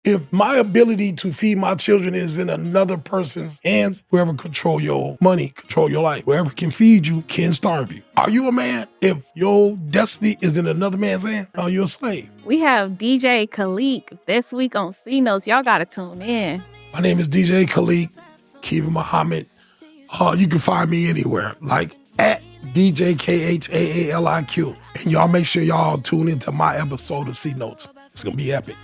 If my ability to feed my children is in another person's hands, whoever control your money, control your life. Whoever can feed you can starve you. Are you a man? If your destiny is in another man's hands, are you a slave? We have DJ Khaaliq this week on C Notes. Y'all got to tune in. My name is DJ Khaaliq, Keevin Muhammad. You can find me anywhere, like at DJ Khaaliq. And y'all make sure y'all tune into my episode of C Notes. It's going to be epic.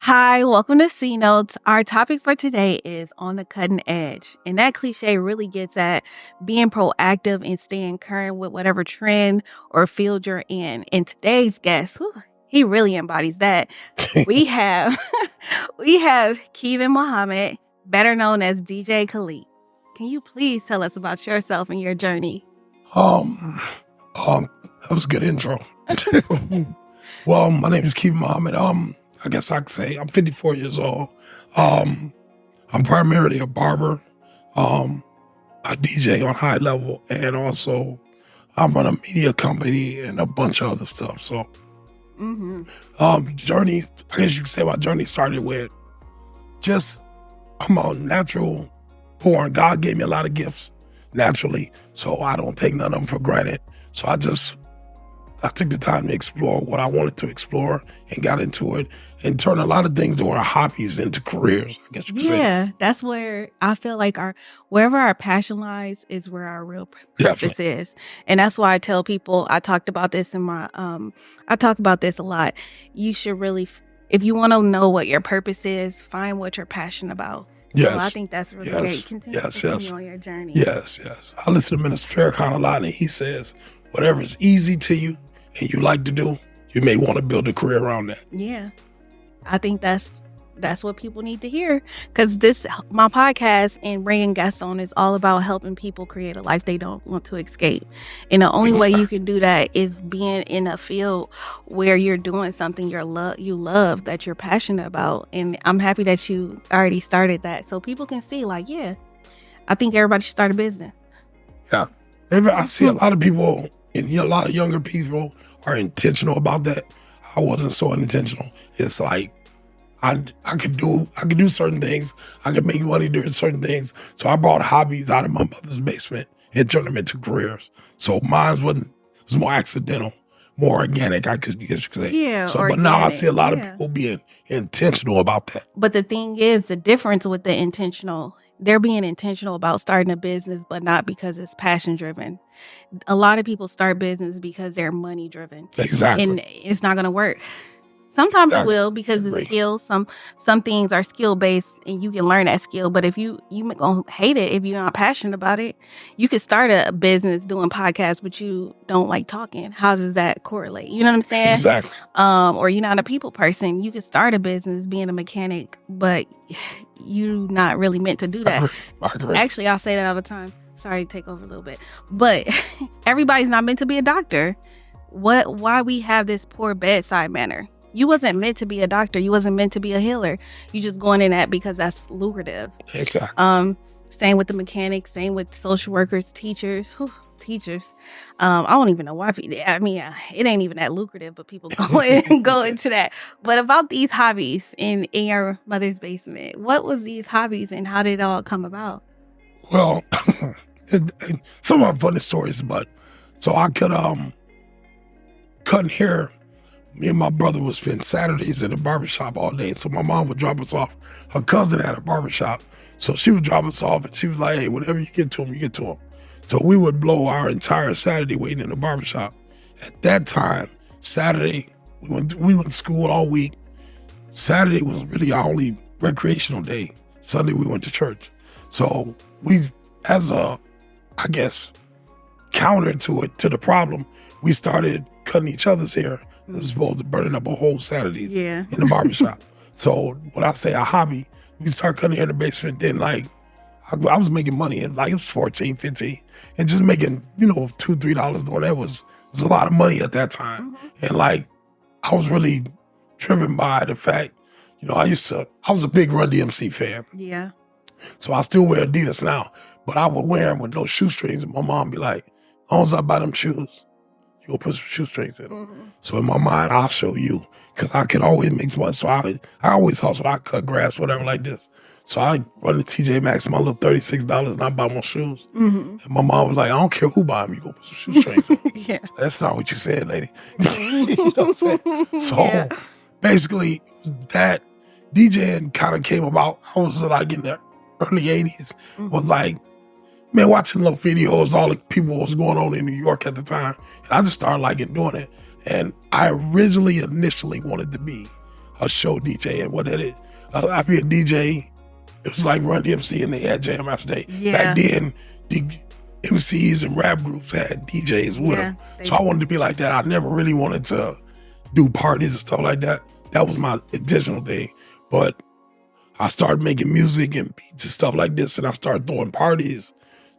Hi, welcome to C Notes. Our topic for today is on the cutting edge. And that cliche really gets at being proactive and staying current with whatever trend or field you're in. And today's guest, he really embodies that. We have Keevin Muhammad, better known as DJ Khaaliq. Can you please tell us about yourself and your journey? That was a good intro. Well, my name is Keevin Muhammad. I guess I could say I'm 54 years old. I'm primarily a barber, a DJ on high level, and also I run a media company and a bunch of other stuff. So, journey, I guess you could say my journey started with I'm a natural born. God gave me a lot of gifts naturally, so I don't take none of them for granted. So I took the time to explore what I wanted to explore and got into it and turned a lot of things that were hobbies into careers, I guess you could say. Yeah, that's where I feel like wherever our passion lies is where our real purpose is. And that's why I tell people, I talked about this I talk about this a lot. You should really, if you want to know what your purpose is, find what you're passionate about. Yes. So I think that's really great. Continue on your journey. Yes. I listen to Minister Farrakhan a lot, and he says, whatever is easy to you and you like to do, you may want to build a career around that. Yeah. I think that's what people need to hear, because my podcast and bringing guests on is all about helping people create a life they don't want to escape. And the only way you can do that is being in a field where you're doing something you love, that you're passionate about. And I'm happy that you already started that, so people can see, like, yeah, I think everybody should start a business. Yeah. I see a lot of people, and a lot of younger people are intentional about that. I wasn't so unintentional. It's like I could do certain things. I could make money doing certain things. So I brought hobbies out of my mother's basement and turned them into careers. So mine was more accidental, more organic, I guess you could say. Yeah. So, but now I see a lot of people being intentional about that. But the thing is, the difference with the intentional, they're being intentional about starting a business, but not because it's passion driven. A lot of people start business because they're money driven. Exactly. And it's not going to work. Sometimes it will, because it's skills. Some things are skill based and you can learn that skill. But if you gonna hate it if you're not passionate about it. You could start a business doing podcasts, but you don't like talking. How does that correlate? You know what I'm saying? Exactly. Or you're not a people person. You could start a business being a mechanic, but you're not really meant to do that. I agree. Actually, I'll say that all the time. Sorry to take over a little bit, but everybody's not meant to be a doctor. Why we have this poor bedside manner? You wasn't meant to be a doctor. You wasn't meant to be a healer. You just going in that because that's lucrative. Exactly. Same with the mechanics. Same with social workers, teachers. I don't even know why people. I mean, it ain't even that lucrative, but people go into that. But about these hobbies in your mother's basement, what was these hobbies and how did it all come about? Well, some of my funny stories, but so I could cutting hair. Me and my brother would spend Saturdays in the barbershop all day. So my mom would drop us off. Her cousin had a barbershop. So she would drop us off and she was like, hey, whenever you get to him, you get to him. So we would blow our entire Saturday waiting in the barbershop. At that time, Saturday, we went to school all week. Saturday was really our only recreational day. Sunday, we went to church. So we, as a, I guess, counter to the problem, we started cutting each other's hair as opposed to burning up a whole Saturday in the barbershop. So when I say a hobby, we started cutting hair in the basement. Then I was making money, and it was $14, $15, and just making $2, $3 or whatever was a lot of money at that time. And I was really driven by the fact, You know, I was a big Run DMC fan. Yeah. So I still wear Adidas now, but I would wear them with no shoestrings. And my mom be like, as long as I buy them shoes, you go put some shoestrings in them. Mm-hmm. So in my mind, I'll show you, because I can always make money. So I always hustle. I cut grass, whatever like this. So I run the TJ Maxx, my little $36, and I buy my shoes. Mm-hmm. And my mom was like, I don't care who buy them, you go put some shoestrings in them. Yeah. That's not what you said, lady. You know what I'm saying? So basically, that DJing kind of came about. I was like in the early 80s, was like, man, watching little videos, all the people was going on in New York at the time. And I just started liking doing it. And I initially wanted to be a show DJ. And what it is, I'd be a DJ. It was like Run DMC and they had Jam After Day. Yeah. Back then, the MCs and rap groups had DJs with them. So I wanted to be like that. I never really wanted to do parties and stuff like that. That was my intentional thing. But I started making music and beats and stuff like this, and I started throwing parties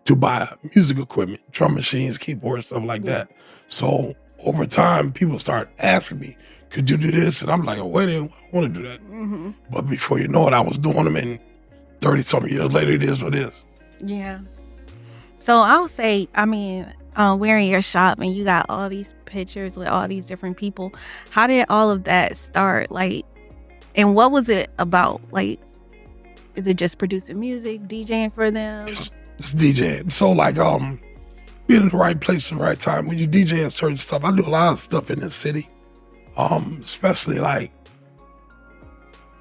to buy music equipment, drum machines, keyboards, stuff like that. So over time, people start asking me, could you do this? And I'm like, oh, wait a minute, I want to do that. Mm-hmm. But before you know it, I was doing them, and 30-something years later, it is what it is. Yeah. So I'll say, I mean, we're in your shop and you got all these pictures with all these different people. How did all of that start? Like, and what was it about? Like, is it just producing music, DJing for them? It's DJing. So like, being in the right place at the right time. When you DJing certain stuff, I do a lot of stuff in the city, especially like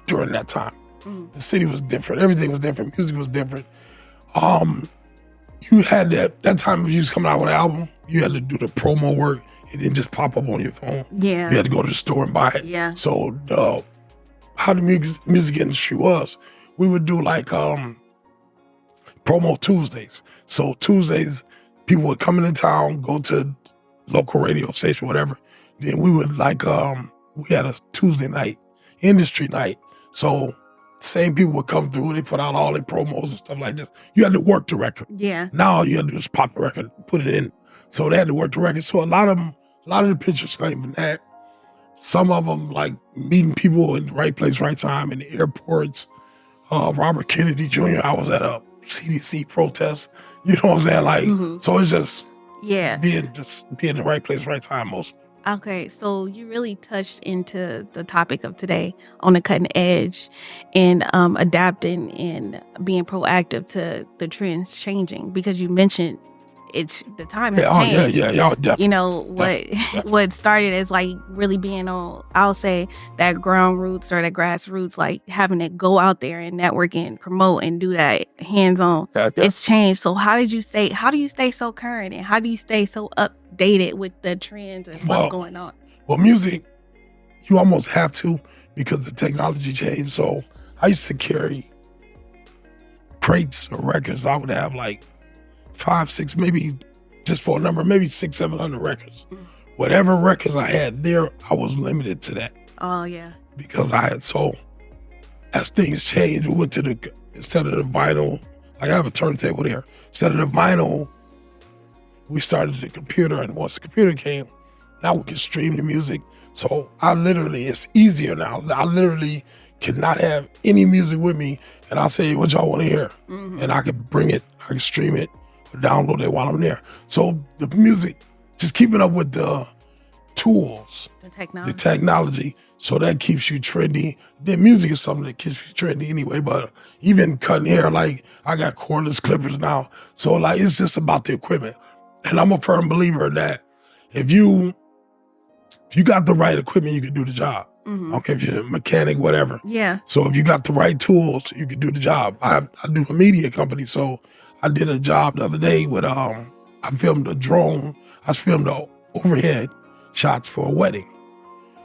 during that time. The city was different. Everything was different. Music was different. You had that time if you was coming out with an album, you had to do the promo work. It didn't just pop up on your phone. Yeah. You had to go to the store and buy it. Yeah. So how the music industry was, we would do like promo Tuesdays. So Tuesdays, people would come into town, go to local radio station, whatever. Then we would like, we had a Tuesday night, industry night. So same people would come through, they put out all their promos and stuff like this. You had to work the record. Yeah. Now you had to just pop the record, put it in. So they had to work the record. So a lot of the pictures came from that. Some of them like meeting people in the right place, right time, in the airports. Robert Kennedy Jr., I was at a CDC protest. You know what I'm saying? Like, so it's just being in the right place, right time mostly. Okay, so you really touched into the topic of today on the cutting edge and adapting and being proactive to the trends changing, because you mentioned it's the time has changed. Y'all definitely. You know, what started as like really being on, I'll say, that ground roots or that grassroots, like having to go out there and network and promote and do that hands-on. It's changed. So how do you stay so current and how do you stay so updated with the trends and what's going on? Well, music, you almost have to, because the technology changed. So I used to carry crates of records. I would have like 5, 6, maybe just for a number, maybe 600, 700 records. Whatever records I had there, I was limited to that. Oh, yeah. Because as things changed, we went to instead of the vinyl, like I have a turntable there. Instead of the vinyl, we started the computer, and once the computer came, now we can stream the music. So it's easier now. I literally cannot have any music with me, and I'll say, what y'all want to hear? And I can bring it, I can stream it, or download it while I'm there. So the music, just keeping up with the tools, the technology, so that keeps you trendy. Then music is something that keeps you trendy anyway, but even cutting hair, like I got cordless clippers now. So like, it's just about the equipment. And I'm a firm believer that if you got the right equipment, you can do the job. Okay, if you're a mechanic, whatever. Yeah. So if you got the right tools, you can do the job. I do a media company, so I did a job the other day with I filmed a drone. I filmed the overhead shots for a wedding.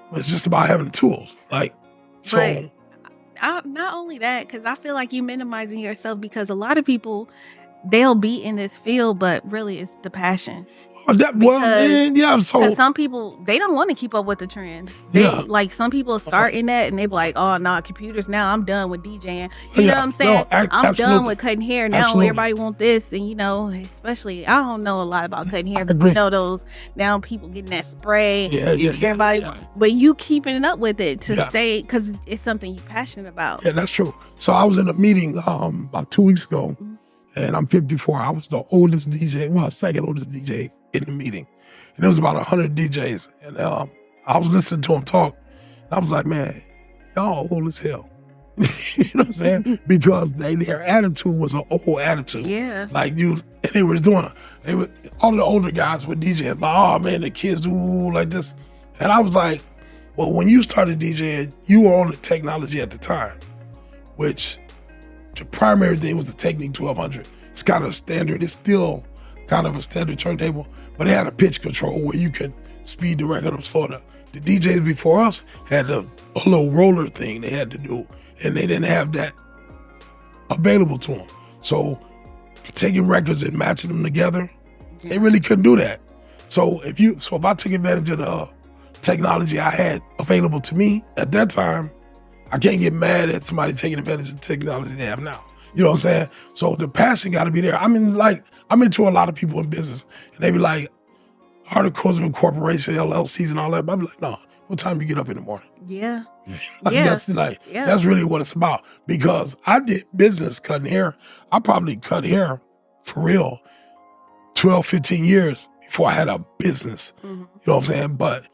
But it's just about having the tools. Like, so. But not only that, because I feel like you minimizing yourself, because a lot of people they'll be in this field, but really it's the passion. So some people, they don't want to keep up with the trends. Like some people start in that and they be like, oh no, computers now, I'm done with DJing. You know what I'm saying? I'm done with cutting hair now. Everybody want this, and especially I don't know a lot about cutting hair, but those now people getting that spray. Everybody, but you keeping it up with it to stay because it's something you're passionate about. Yeah, that's true. So I was in a meeting about 2 weeks ago, and I'm 54. I was the oldest DJ, second oldest DJ in the meeting. And there was about 100 DJs. And I was listening to them talk. And I was like, man, y'all old as hell. You know what I'm saying? Because their attitude was an old attitude. Yeah. Like they was doing, all the older guys were DJing. Like, oh man, the kids do like this. And I was like, well, when you started DJing, you were on the technology at the time, which the primary thing was the Technique 1200. It's kind of standard. It's still kind of a standard turntable, but it had a pitch control where you could speed the record up slower. The DJs before us had a little roller thing they had to do, and they didn't have that available to them. So taking records and matching them together, they really couldn't do that. So if I took advantage of the technology I had available to me at that time, I can't get mad at somebody taking advantage of the technology they have now. You know what I'm saying? So the passion got to be there. I'm into a lot of people in business, and they be like, articles of incorporation, LLCs and all that. But I be like, no, what time you get up in the morning? Yeah. That's really what it's about. Because I did business cutting hair. I probably cut hair for real 12, 15 years before I had a business. You know what I'm saying? But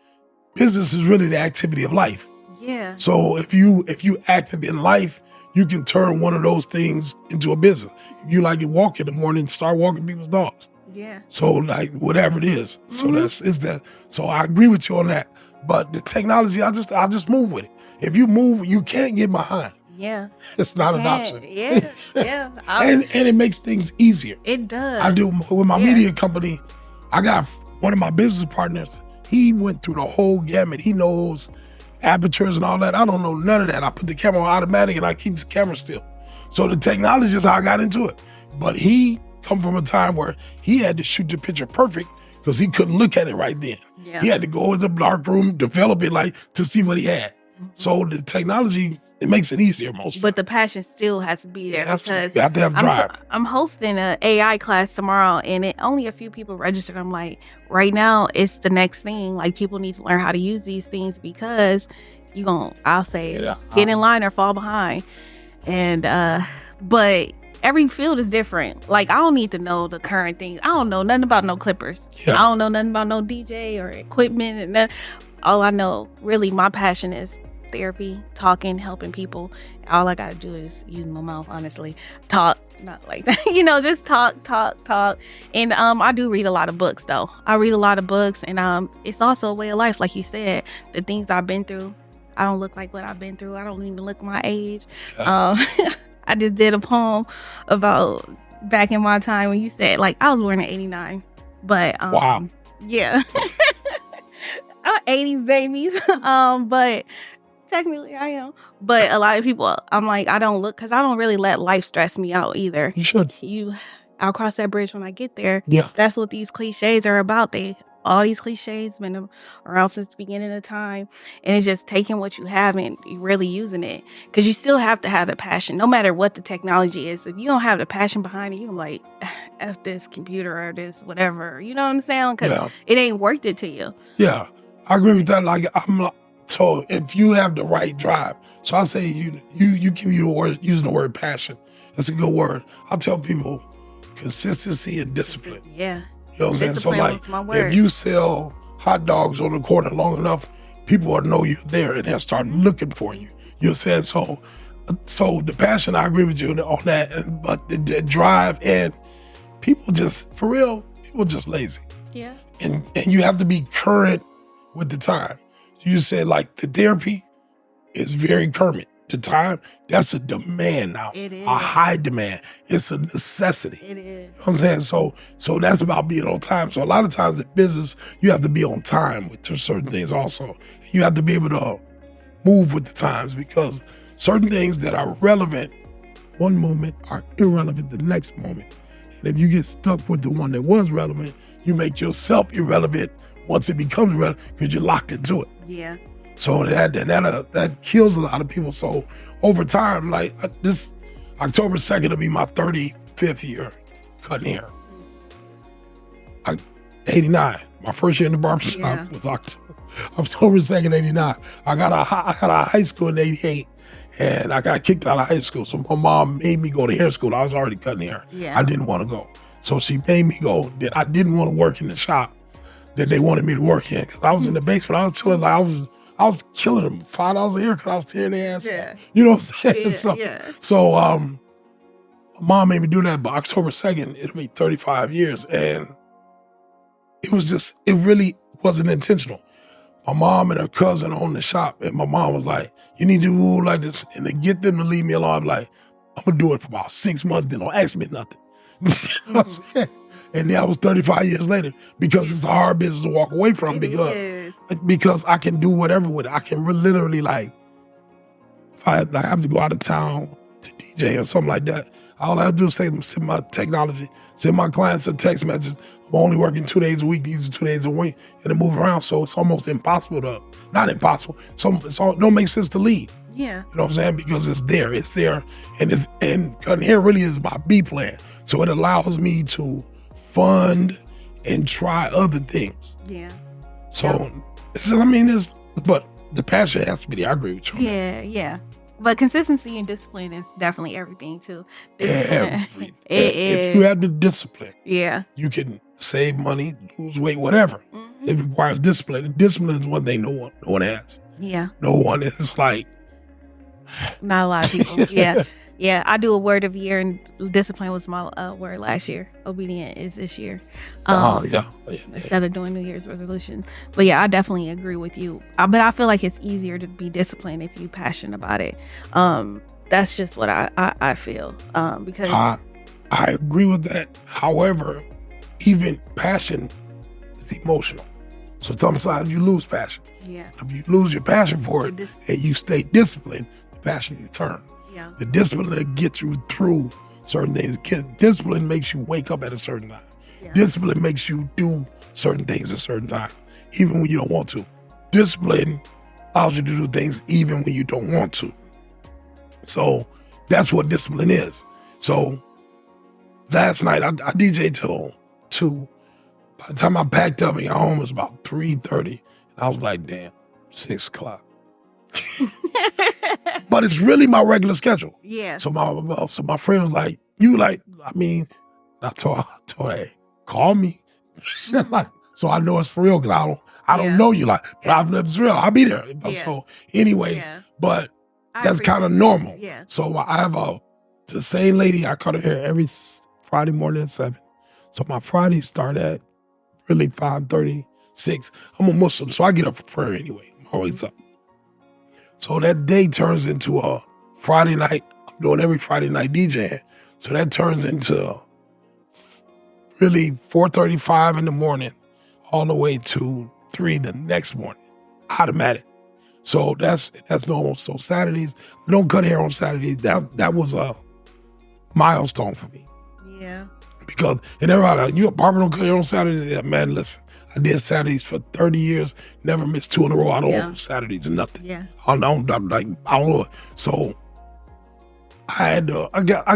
business is really the activity of life. Yeah. So if you active in life, you can turn one of those things into a business. You like to walk in the morning, start walking people's dogs. Yeah. So like whatever it is. So it's that. So I agree with you on that. But the technology, I just move with it. If you move, you can't get behind. Yeah. It's not an option. Yeah. Yeah. and it makes things easier. It does. I do with my media company. I got one of my business partners. He went through the whole gamut. He knows apertures and all that. I don't know none of that. I put the camera on automatic and I keep the camera still. So the technology is how I got into it. But he come from a time where he had to shoot the picture perfect because he couldn't look at it right then. Yeah. He had to go in the dark room, develop it to see what he had. So the technology, it makes it easier mostly. But the passion still has to be there because you have to have drive. I'm hosting an AI class tomorrow, and only a few people registered. I'm like, right now, it's the next thing. Like, people need to learn how to use these things because I'll say, get in line or fall behind. And but every field is different. Like, I don't need to know the current things. I don't know nothing about no clippers. Yeah. I don't know nothing about no DJ or equipment. And that. All I know, really, my passion is therapy, talking, helping people. All I got to do is use my mouth, honestly. Talk, not like that. Just talk. And I do read a lot of books, though. I read a lot of books, and it's also a way of life, like you said. The things I've been through, I don't look like what I've been through. I don't even look my age. Yeah. I just did a poem about back in my time when you said, I was born in 89. But, wow. Yeah. I'm 80s babies. But technically I am. But a lot of people, I'm like, I don't look, because I don't really let life stress me out either. You should. I'll cross that bridge when I get there. Yeah. That's what these cliches are about. All these cliches been around since the beginning of time, and it's just taking what you have and really using it, because you still have to have the passion no matter what the technology is. If you don't have the passion behind it, you're like, F this computer or this whatever, you know what I'm saying? Because it ain't worth it to you. Yeah, I agree with that. So if you have the right drive, so I say you keep using the word passion. That's a good word. I tell people consistency and discipline. Yeah. You know what I'm saying? So if you sell hot dogs on the corner long enough, people will know you're there and they'll start looking for you. You know what I'm saying? So the passion, I agree with you on that, but the drive, and people just lazy. Yeah. And you have to be current with the time. You said the therapy is very current. The time, that's a demand now. It is. A high demand. It's a necessity. It is. You know what I'm saying? So that's about being on time. So a lot of times in business, you have to be on time with certain things also. You have to be able to move with the times, because certain things that are relevant one moment are irrelevant the next moment. And if you get stuck with the one that was relevant, you make yourself irrelevant once it becomes relevant because you're locked into it. Yeah. So that kills a lot of people. So over time, like this October 2nd will be my 35th year cutting hair. 89. My first year in the barbershop was October 2nd, 89. I got out of high school in 88. And I got kicked out of high school. So my mom made me go to hair school. I was already cutting hair. Yeah. I didn't want to go. So she made me go. That I didn't want to work in the shop that they wanted me to work in. Cause I was in the basement. I was chilling. Like I was killing them. $5 a hair because I was tearing their ass up. You know what I'm saying? So my mom made me do that. But October 2nd, it'll be 35 years. And it really wasn't intentional. My mom and her cousin owned the shop, and my mom was like, you need to do like this. And to get them to leave me alone, I'm like, I'm going to do it for about 6 months, then don't ask me nothing. And then I was 35 years later, because it's a hard business to walk away from because I can do whatever with it. I can literally, like, if I have to go out of town to DJ or something like that, all I have to do is send my technology, send my clients a text message. I'm only working 2 days a week. These are 2 days a week, and to move around. So it's almost impossible not impossible. So it don't make sense to leave. Yeah. You know what I'm saying? Because it's there, and cutting hair really is my B plan. So it allows me to fund and try other things. Yeah. So but the passion has to be there. I agree with you. Yeah. But consistency and discipline is definitely everything too. Everything. If you have the discipline, you can save money, lose weight, whatever. Mm-hmm. It requires discipline. Discipline is one thing no one has. Yeah. No one. It's like not a lot of people. Yeah. I do a word of year, and discipline was my word last year. Obedient is this year. Instead of doing New Year's resolutions. But yeah, I definitely agree with you. But I feel like it's easier to be disciplined if you're passionate about it. That's just what I feel. Because I agree with that. However, even passion is emotional. So sometimes you lose passion. Yeah. If you lose your passion for it and you stay disciplined, the passion returns. Yeah. The discipline that gets you through certain things. Discipline makes you wake up at a certain time. Yeah. Discipline makes you do certain things at a certain time, even when you don't want to. Discipline allows you to do things even when you don't want to. So that's what discipline is. So last night I DJed till 2. By the time I packed up and got home, it was about 3:30. And I was like, damn, 6 o'clock. But it's really my regular schedule. Yeah. So my friend was like, I told her, hey, call me. So I know it's for real, because I don't know you, but it's real. I'll be there. So anyway, but that's kind of normal. Yeah. So I have the same lady, I cut her hair every Friday morning at 7. So my Fridays start at really 5:30, 6. I'm a Muslim, so I get up for prayer anyway. I'm always up. So that day turns into a Friday night. I'm doing every Friday night DJing. So that turns into really 4:35 in the morning all the way to 3 the next morning. Automatic. So that's normal. So Saturdays, I don't cut hair on Saturdays. That was a milestone for me. Yeah. Because, and everybody, you a barber don't cut hair on Saturdays? Yeah, man, listen, I did Saturdays for 30 years, never missed 2 in a row. I don't want Saturdays or nothing. Yeah. I don't know. So I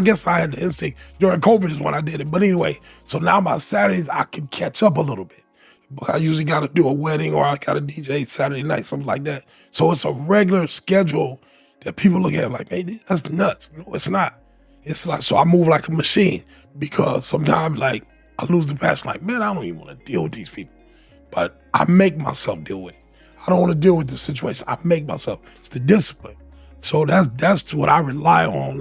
guess I had the instinct. During COVID is when I did it. But anyway, so now my Saturdays, I can catch up a little bit. But I usually got to do a wedding, or I got to DJ Saturday night, something like that. So it's a regular schedule that people look at like, hey, that's nuts. No, it's not. It's like, so I move like a machine, because sometimes I lose the passion. Like, man, I don't even want to deal with these people. But I make myself deal with it. I don't want to deal with the situation. I make myself. It's the discipline. So that's what I rely on.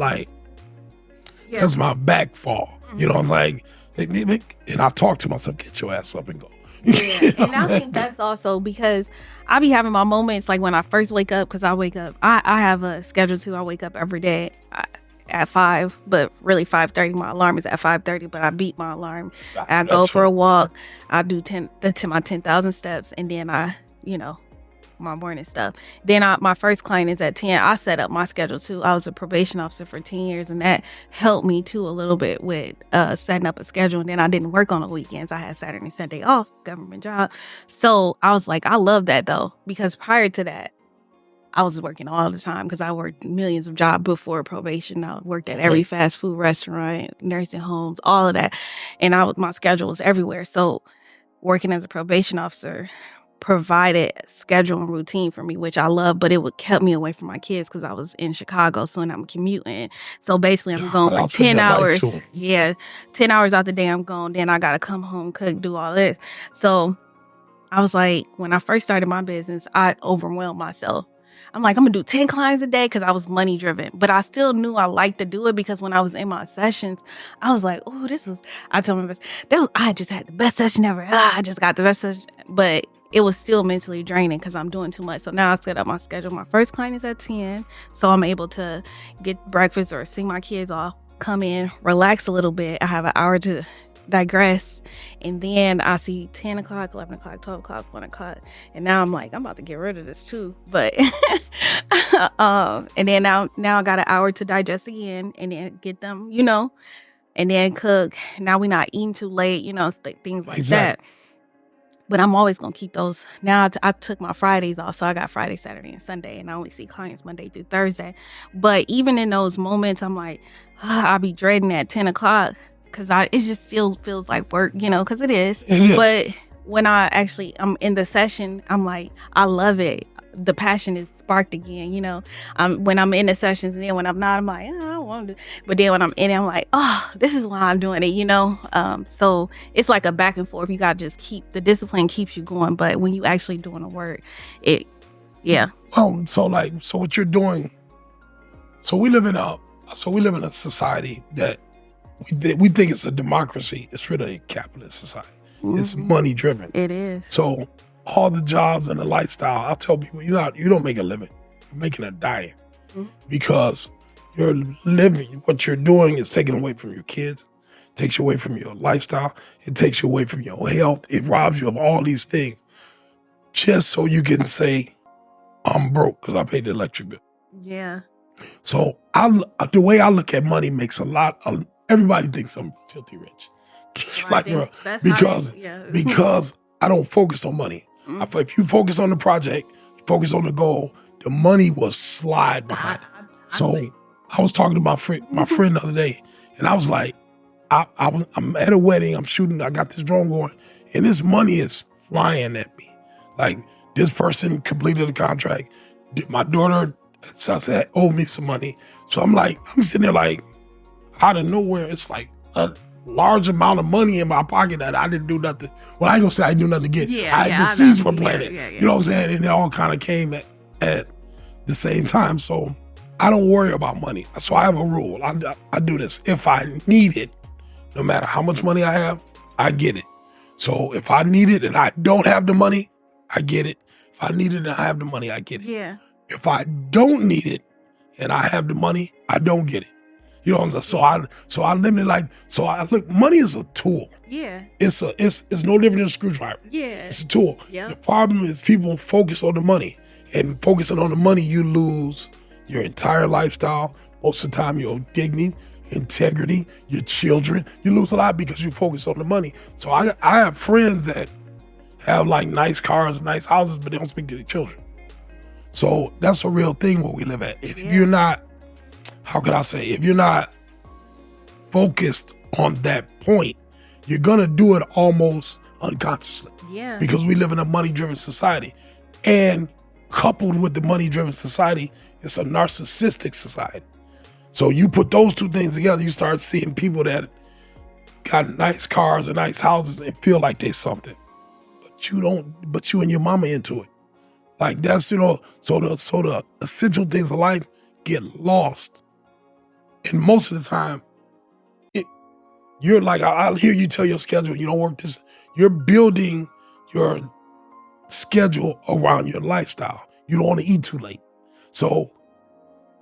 That's my backfall. Mm-hmm. You know, I'm like, and I talk to myself, get your ass up and go. Yeah, you know, and I think that's also because I be having my moments like when I first wake up, because I wake up, I have a schedule too. I wake up every day at 5, but really 5:30. My alarm is at 5:30, but I beat my alarm. I go for a walk. I do 10,000 steps, and then I my morning stuff. Then my first client is at 10. I set up my schedule too. I was a probation officer for 10 years, and that helped me too a little bit with setting up a schedule. And then I didn't work on the weekends. I had Saturday and Sunday off, government job. So I was like, I love that though, because prior to that, I was working all the time because I worked millions of jobs before probation. I worked at every fast food restaurant, nursing homes, all of that. And my schedule was everywhere. So working as a probation officer provided schedule and routine for me, which I love, but it kept me away from my kids because I was in Chicago. So when I'm commuting. So basically I'm going for 10 hours. 10 hours out the day I'm gone. Then I got to come home, cook, do all this. So I was like, when I first started my business, I overwhelmed myself. I'm like, I'm going to do 10 clients a day because I was money driven. But I still knew I liked to do it because when I was in my sessions, I was like, oh, I told my best, I just had the best session ever. I just got the best session. But it was still mentally draining because I'm doing too much. So now I set up my schedule. My first client is at 10. So I'm able to get breakfast or see my kids off, come in, relax a little bit. I have an hour to digress, and then I see 10 o'clock, 11 o'clock, 12 o'clock, 1 o'clock, and now I'm like, I'm about to get rid of this too, but and then now I got an hour to digest again, and then get them, and then cook. Now we're not eating too late, things like that. But I'm always gonna keep those. Now I took my Fridays off, so I got Friday, Saturday, and Sunday, and I only see clients Monday through Thursday. But even in those moments, I'm like, I'll be dreading at 10 o'clock. Because it just still feels like work, because it is. But when I'm in the session, I'm like, I love it. The passion is sparked again, when I'm in the sessions, and then when I'm not, I'm like, I don't want to. But then when I'm in it, I'm like, oh, this is why I'm doing it, So it's like a back and forth. You got to just keep, the discipline keeps you going. But when you actually doing the work, So what you're doing, we live in a society that we think it's a democracy. It's really a capitalist society. Mm-hmm. It's money driven. It is. So all the jobs and the lifestyle, I tell people, you don't make a living. You're making a diet. Mm-hmm. Because you're living, what you're doing is taking away from your kids, takes you away from your lifestyle, it takes you away from your health, it robs you of all these things. Just so you can say, I'm broke because I paid the electric bill. Yeah. So the way I look at money makes everybody thinks I'm filthy rich. Because I don't focus on money. Mm-hmm. If you focus on the project, focus on the goal, the money will slide behind it. I was talking to my friend the other day, and I was like, I'm at a wedding, I'm shooting, I got this drone going, and this money is flying at me. Like, this person completed the contract. My daughter said, owed me some money. So I'm sitting there like, out of nowhere, it's like a large amount of money in my pocket that I didn't do nothing. Well, I ain't gonna say I didn't do nothing to get. The seeds were planted. You know what I'm saying? And it all kind of came at the same time. So I don't worry about money. So I have a rule. I do this. If I need it, no matter how much money I have, I get it. So if I need it and I don't have the money, I get it. If I need it and I have the money, I get it. Yeah. If I don't need it and I have the money, I don't get it. You know, so I limit money is a tool. Yeah. It's no different than a screwdriver. Yeah. It's a tool. Yep. The problem is people focus on the money. And focusing on the money, you lose your entire lifestyle. Most of the time, your dignity, integrity, your children. You lose a lot because you focus on the money. So I have friends that have like nice cars, nice houses, but they don't speak to their children. So that's a real thing where we live at. If you're not, if you're not focused on that point, you're gonna do it almost unconsciously. Yeah. Because we live in a money-driven society. And coupled with the money-driven society, it's a narcissistic society. So you put those two things together, you start seeing people that got nice cars and nice houses and feel like they're something. But you don't, but you and your mama into it. Like that's, so the essential things of life get lost. And most of the time, you're like, I'll hear you tell your schedule, you don't work this, you're building your schedule around your lifestyle. You don't want to eat too late. So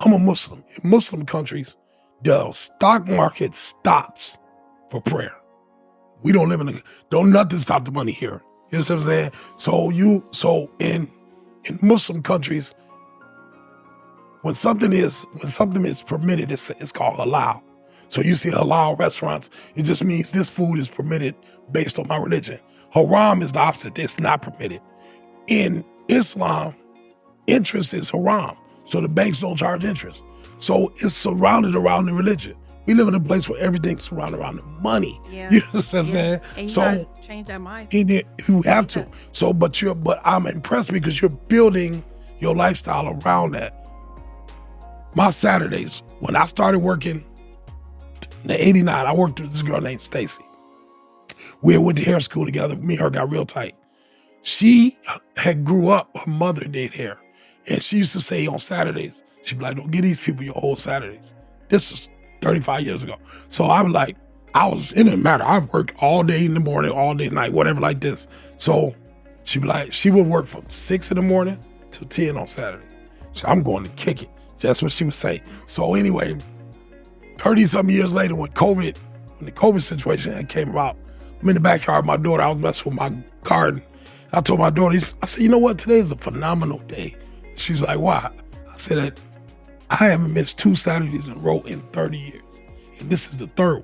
I'm a Muslim. In Muslim countries, the stock market stops for prayer. We don't live don't nothing stop the money here. You know what I'm saying? So in in Muslim countries, when something is permitted, it's called halal. So you see halal restaurants, it just means this food is permitted based on my religion. Haram is the opposite, it's not permitted. In Islam, interest is haram. So the banks don't charge interest. So it's surrounded around the religion. We live in a place where everything's surrounded around the money. Yeah. You know what I'm saying? And you So gotta change that mindset. you have to. So, but I'm impressed because you're building your lifestyle around that. My Saturdays, when I started working in '89, I worked with this girl named Stacy. We went to hair school together. Me and her got real tight. She had grew up, her mother did hair. And she used to say on Saturdays, she'd be like, don't give these people your whole Saturdays. This was 35 years ago. So I'm like, it didn't matter. I worked all day in the morning, all day at night, whatever like this. So she'd be like, she would work from 6 in the morning to 10 on Saturday. So I'm going to kick it. That's what she would say. So anyway, 30-some years later when the COVID situation came about, I'm in the backyard with my daughter. I was messing with my garden. I told my daughter, I said, you know what? Today is a phenomenal day. She's like, why? I said, I haven't missed 2 Saturdays in a row in 30 years. And this is the third one.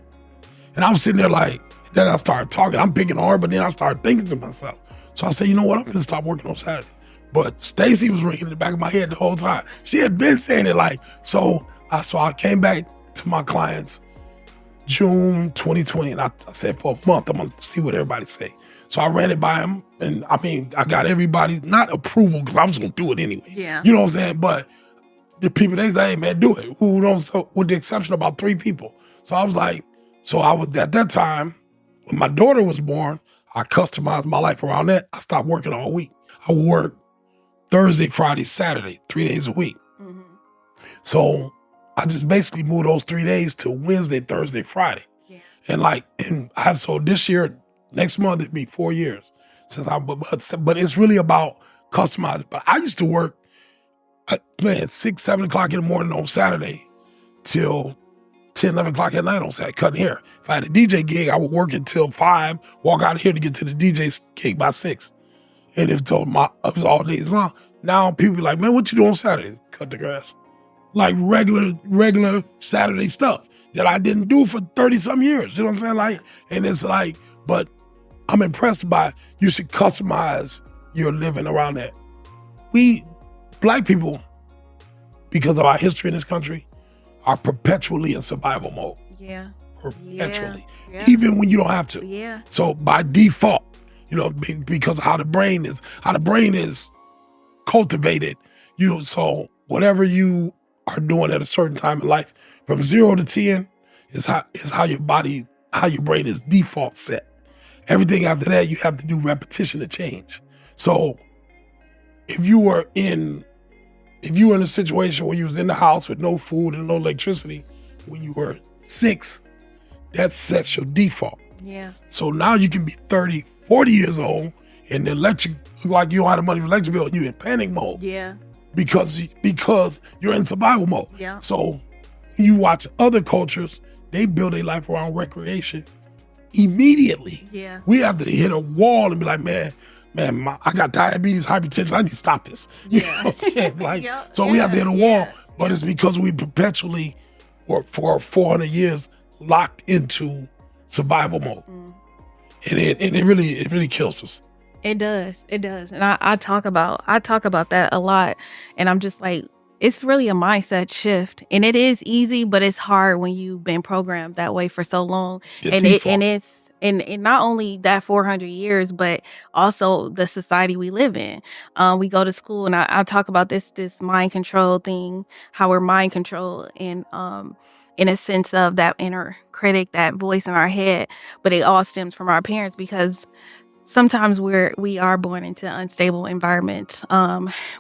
And I was sitting there like, then I started talking. I'm picking on her, but then I started thinking to myself. So I said, you know what? I'm going to stop working on Saturday. But Stacy was ringing in the back of my head the whole time. She had been saying it like, so I came back to my clients June 2020. And I said, for a month, I'm going to see what everybody say. So I ran it by them. And I mean, I got everybody, not approval, because I was going to do it anyway. Yeah. You know what I'm saying? But the people, they say, hey, man, do it. Who don't, so, with the exception of about 3 people. So I was like, at that time, when my daughter was born, I customized my life around that. I stopped working all week. I would work Thursday, Friday, Saturday, 3 days a week. Mm-hmm. So I just basically moved those 3 days to Wednesday, Thursday, Friday. Yeah. So this year, next month, it'll be 4 years since but it's really about customizing. But I used to work, 6, 7 o'clock in the morning on Saturday till 10, 11 o'clock at night on Saturday, cutting hair. If I had a DJ gig, I would work until 5, walk out of here to get to the DJ gig by 6. And it was all day long. Now people be like, man, what you do on Saturday? Cut the grass. Like regular Saturday stuff that I didn't do for 30-some years. You know what I'm saying? Like, and it's like, but I'm impressed by, you should customize your living around that. We, Black people, because of our history in this country, are perpetually in survival mode. Yeah. Perpetually. Yeah. Even when you don't have to. Yeah. So by default, because of how the brain is cultivated, so whatever you are doing at a certain time in life, from 0 to 10 is how your brain is default set. Everything after that, you have to do repetition to change. So if you were in a situation where you was in the house with no food and no electricity when you were 6, that sets your default. Yeah. So now you can be 30, 40 years old and the electric, like you don't have the money for electric bill, you're in panic mode. Yeah. Because you're in survival mode. Yeah. So you watch other cultures, they build their life around recreation immediately. Yeah. We have to hit a wall and be like, man, I got diabetes, hypertension, I need to stop this. You know what I'm saying? Like, so we have to hit a wall, but it's because we perpetually, or for 400 years, locked into survival mode. Mm. And it really kills us. It does. And I talk about that a lot. And I'm just like, it's really a mindset shift. And it is easy, but it's hard when you've been programmed that way for so long. And not only that 400 years, but also the society we live in. We go to school, and I talk about this mind control thing, how we're mind controlled, and in a sense of that inner critic, that voice in our head. But it all stems from our parents, because sometimes we are born into unstable environments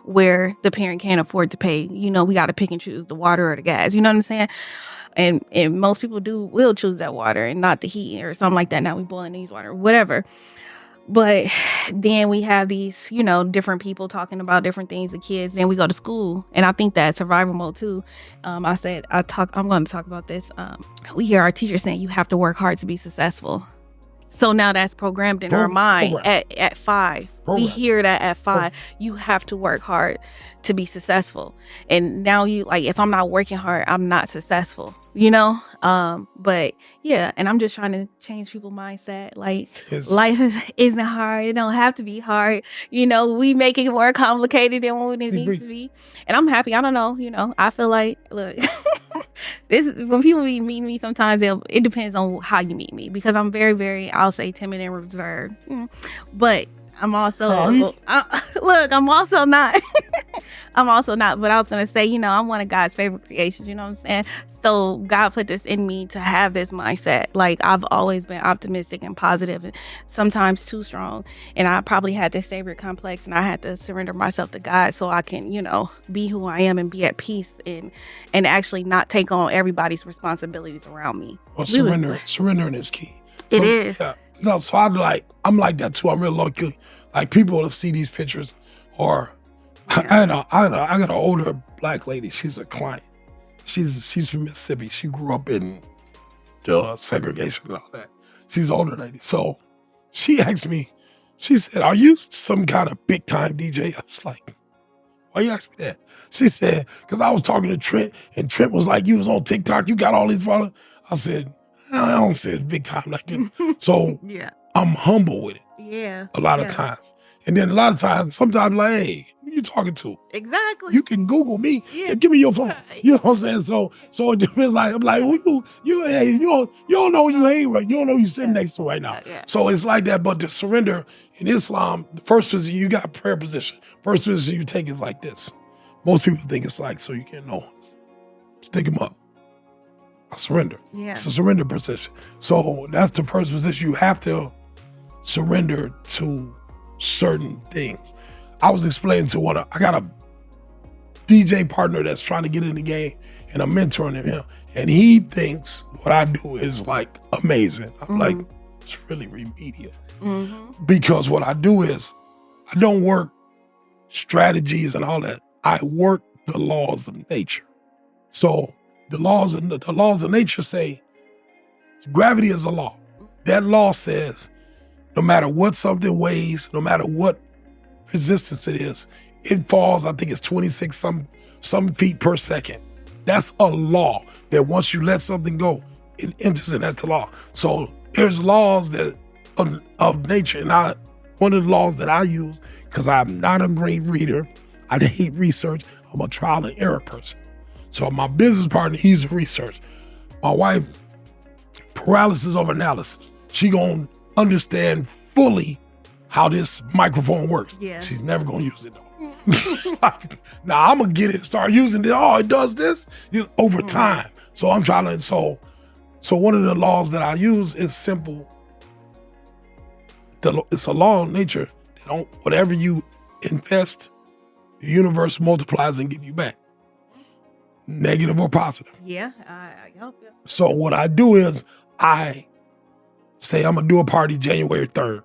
where the parent can't afford to pay. We got to pick and choose the water or the gas. You know what I'm saying? And most people will choose that water and not the heat or something like that. Now we boiling these water, whatever. But then we have these, different people talking about different things, the kids. Then we go to school, and I think that survival mode too. I'm going to talk about this. We hear our teachers saying you have to work hard to be successful. So now that's programmed in our mind at 5. We hear that at 5. You have to work hard to be successful. And now you, like, if I'm not working hard, I'm not successful, you know? But yeah, and I'm just trying to change people's mindset. Like, life isn't hard. It don't have to be hard. You know, we make it more complicated than what it needs to be. And I'm happy. I don't know, you know, I feel like, look, when people meet me, sometimes it depends on how you meet me, because I'm very, very, I'll say, timid and reserved. But I'm also, I'm also not. I'm also not, but I was going to say, you know, I'm one of God's favorite creations, you know what I'm saying? So God put this in me to have this mindset. Like, I've always been optimistic and positive, and sometimes too strong. And I probably had this savior complex, and I had to surrender myself to God so I can, you know, be who I am and be at peace and actually not take on everybody's responsibilities around me. Well, surrendering is key. So, it is. Yeah. No, so I'm like that too. I'm real lucky. Like, people will see these pictures, or I got an older black lady. She's a client. She's from Mississippi. She grew up in the segregation and all that. She's an older lady. So she asked me, she said, "Are you some kind of big time DJ?" I was like, "Why you ask me that?" She said, "Because I was talking to Trent, and Trent was like, you was on TikTok, you got all these followers." I said, "I don't say it's big time like this." So yeah, I'm humble with it. Yeah. A lot of times. And then a lot of times, sometimes like, "Hey, who you talking to?" Exactly. You can Google me. Yeah. Give me your phone. You know what I'm saying? So it depends. Like, I'm like, you don't know who you ain't right. You don't know who you sitting next to right now. Yeah. So it's like that. But the surrender in Islam, the first position, you got prayer position. First position you take is like this. Most people think it's like, so you can't know. Stick them up. I surrender. Yeah. It's a surrender position. So that's the first position. You have to surrender to certain things. I was explaining to I got a DJ partner that's trying to get in the game, and I'm mentoring him, and he thinks what I do is like amazing. I'm like, it's really remedial. Because what I do is I don't work strategies and all that. I work the laws of nature. So the laws of nature say gravity is a law. That law says no matter what something weighs, no matter what resistance it is, it falls, I think it's 26 some feet per second. That's a law that once you let something go, it enters in that law. So there's laws that of nature, and one of the laws that I use, because I'm not a great reader, I hate research, I'm a trial and error person. So my business partner, he's a research. My wife, paralysis of analysis. She gonna understand fully how this microphone works. Yeah. She's never gonna use it though. Now I'm gonna get it and start using it. Oh, it does this over time. So I'm trying to, so one of the laws that I use is simple. It's a law of nature. Whatever you invest, the universe multiplies and give you back. Negative or positive. Yeah, I help you. So what I do is I say I'm gonna do a party January 3rd.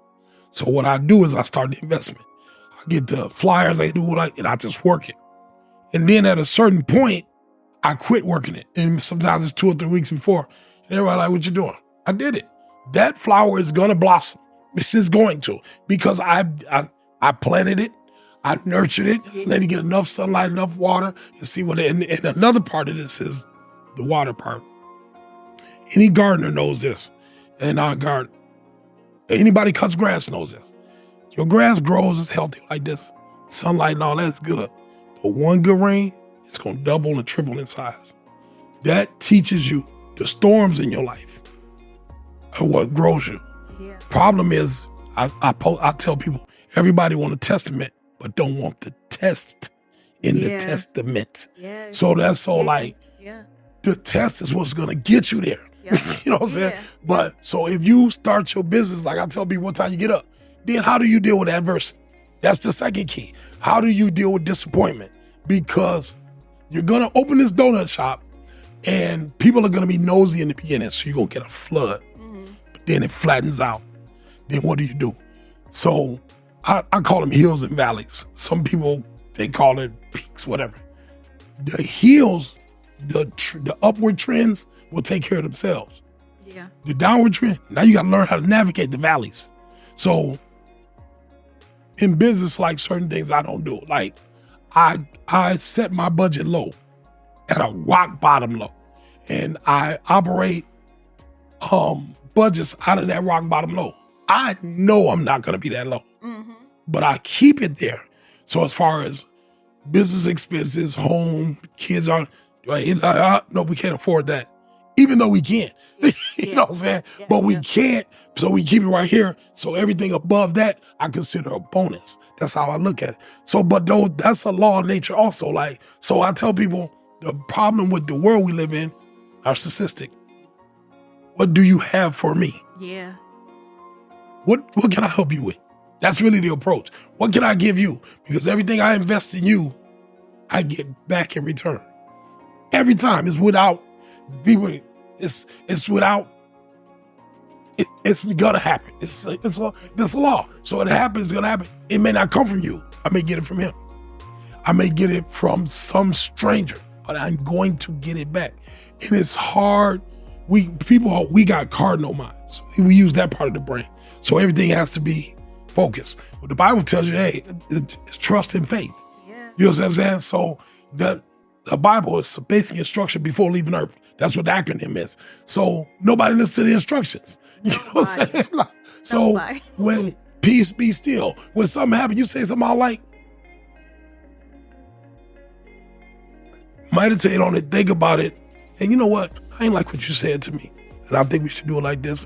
So what I do is I start the investment. I get the flyers, and I just work it. And then at a certain point, I quit working it. And sometimes it's 2 or 3 weeks before. And everybody like, "What you doing?" I did it. That flower is gonna blossom. It's just going to, because I planted it. I nurtured it, let it get enough sunlight, enough water, and see what. And another part of this is the water part. Any gardener knows this, and our garden. Anybody cuts grass knows this. Your grass grows, it's healthy like this. Sunlight and all that's good, but one good rain, it's gonna double and triple in size. That teaches you the storms in your life are what grows you. Yeah. Problem is, I tell people, everybody want a testament, but don't want the test in the testament. Yeah. So that's so the test is what's gonna get you there. Yeah. You know what I'm saying? But so if you start your business, like I tell people, what time you get up, then how do you deal with adversity? That's the second key. How do you deal with disappointment? Because you're gonna open this donut shop and people are gonna be nosy in the beginning, so you're gonna get a flood. But then it flattens out. Then what do? So I call them hills and valleys. Some people, they call it peaks, whatever. The hills, the upward trends will take care of themselves. Yeah. The downward trend. Now you got to learn how to navigate the valleys. So in business, like certain things I don't do. Like I set my budget low at a rock bottom low. And I operate budgets out of that rock bottom low. I know I'm not gonna be that low. Mm-hmm. But I keep it there. So as far as business expenses, home, kids are, no, we can't afford that. Even though we can. Yeah. You know what I'm saying? Yeah, but we can't, so we keep it right here. So everything above that, I consider a bonus. That's how I look at it. So, but though that's a law of nature also. Like, so I tell people the problem with the world we live in, narcissistic. What do you have for me? Yeah. What can I help you with? That's really the approach. What can I give you? Because everything I invest in you, I get back in return. Every time. It's without people. It's without. It's gonna happen. It's a law. So it happens. It's gonna happen. It may not come from you. I may get it from him. I may get it from some stranger, but I'm going to get it back. And it's hard. We got cardinal minds. We use that part of the brain. So everything has to be focused. But the Bible tells you, hey, it's trust and faith. Yeah. You know what I'm saying? So the Bible is a basic instruction before leaving earth. That's what the acronym is. So nobody listens to the instructions. You know what I'm saying? Like, so when peace be still, when something happens, you say something I like, meditate on it, think about it, and you know what? I ain't like what you said to me, and I think we should do it like this.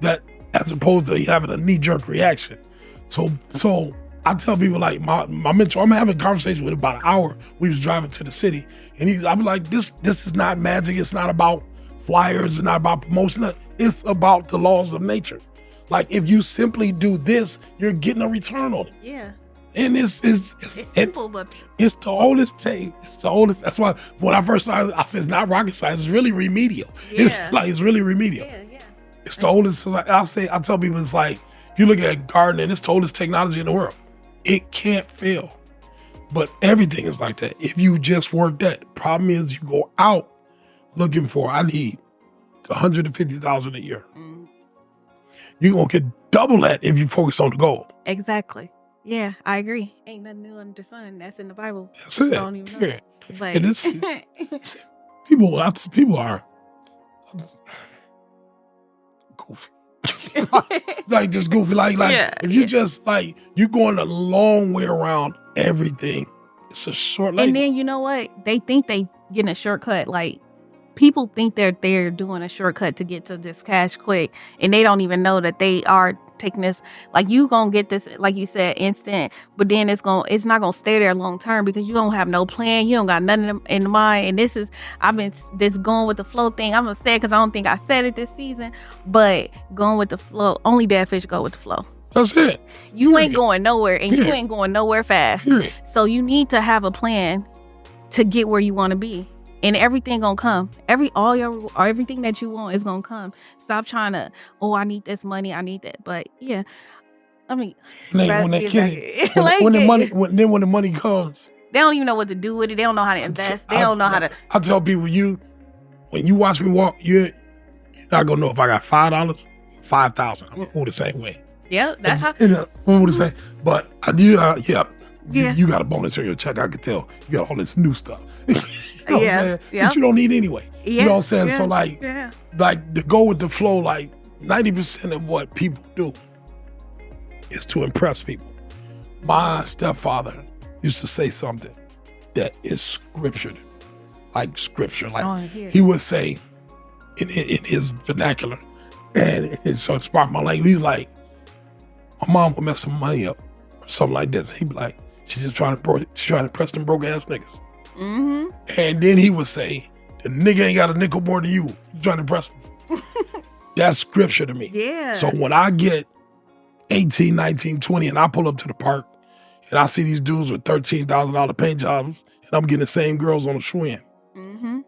That as opposed to having a knee-jerk reaction. So I tell people like my mentor, I'm having a conversation with him about an hour. We was driving to the city, and I'm like, this is not magic. It's not about flyers. It's not about promotion. It's about the laws of nature. Like if you simply do this, you're getting a return on it. Yeah. And it's simple, but it's the oldest thing. It's the oldest. That's why when I first started, I said it's not rocket science. It's really remedial. Yeah. It's really remedial. Yeah. It's the oldest. I tell people it's like if you look at gardening, it's the oldest technology in the world. It can't fail. But everything is like that. If you just work that, problem is you go out looking for. I need $150,000 a year. Mm. You're gonna get double that if you focus on the goal. Exactly. Yeah, I agree. Ain't nothing new under the sun. That's in the Bible. That's it. I don't even know. But and people are goofy. like just goofy. Like if you just like you going a long way around everything. It's a short. And then you know what? They think they getting a shortcut. Like people think they're doing a shortcut to get to this cash quick, and they don't even know that they are taking this. Like you gonna get this, like you said, instant, but then it's not gonna stay there long term because you don't have no plan. You don't got nothing in mind. And I've been this going with the flow thing. I'm gonna say it because I don't think I said it this season, but going with the flow. Only dead fish go with the flow. That's it. You ain't going nowhere, and you ain't going nowhere fast. So you need to have a plan to get where you want to be. And everything gonna come. Everything that you want is gonna come. Stop trying to, I need this money, I need that. But yeah, I mean, when the money comes, they don't even know what to do with it. They don't know how to invest. They don't know how to. I tell people, when you watch me walk, you're not gonna know if I got $5, 5,000. I'm gonna move the same way. Yeah, that's how. I'm gonna move the same. But I do. You got a bonus on your check. I could tell you got all this new stuff. You know what I'm saying? That you don't need anyway. You know what I'm saying? So like to go with the flow, like 90% of what people do is to impress people. My stepfather used to say something that is scripture. Like he would say in his vernacular, and it sort of sparked my language. He's like, my mom would mess some money up or something like this. He'd be like, she's trying to impress them broke ass niggas. Mm-hmm. And then he would say, the nigga ain't got a nickel more than you. You trying to impress him. That's scripture to me. Yeah. So when I get 18, 19, 20 and I pull up to the park and I see these dudes with $13,000 paint jobs and I'm getting the same girls on the Schwinn. Mm-hmm.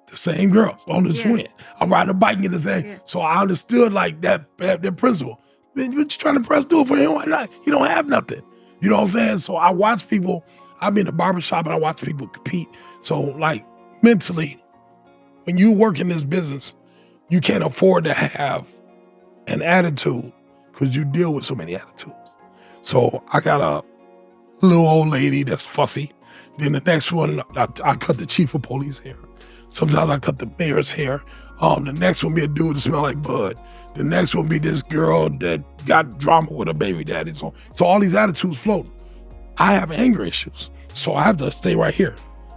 The same girls on the Schwinn. I'm riding a bike and get the same. Yeah. So I understood like that principle. Man, what you trying to impress dude for him? Why not? You don't have nothing. You know what I'm saying? So I watch people. I'm in a barbershop and I watch people compete. So like mentally, when you work in this business, you can't afford to have an attitude because you deal with so many attitudes. So I got a little old lady that's fussy. Then the next one, I cut the chief of police hair. Sometimes I cut the mayor's hair. The next one be a dude that smell like bud. The next one be this girl that got drama with her baby daddy. So all these attitudes floating. I have anger issues. So I have to stay right here.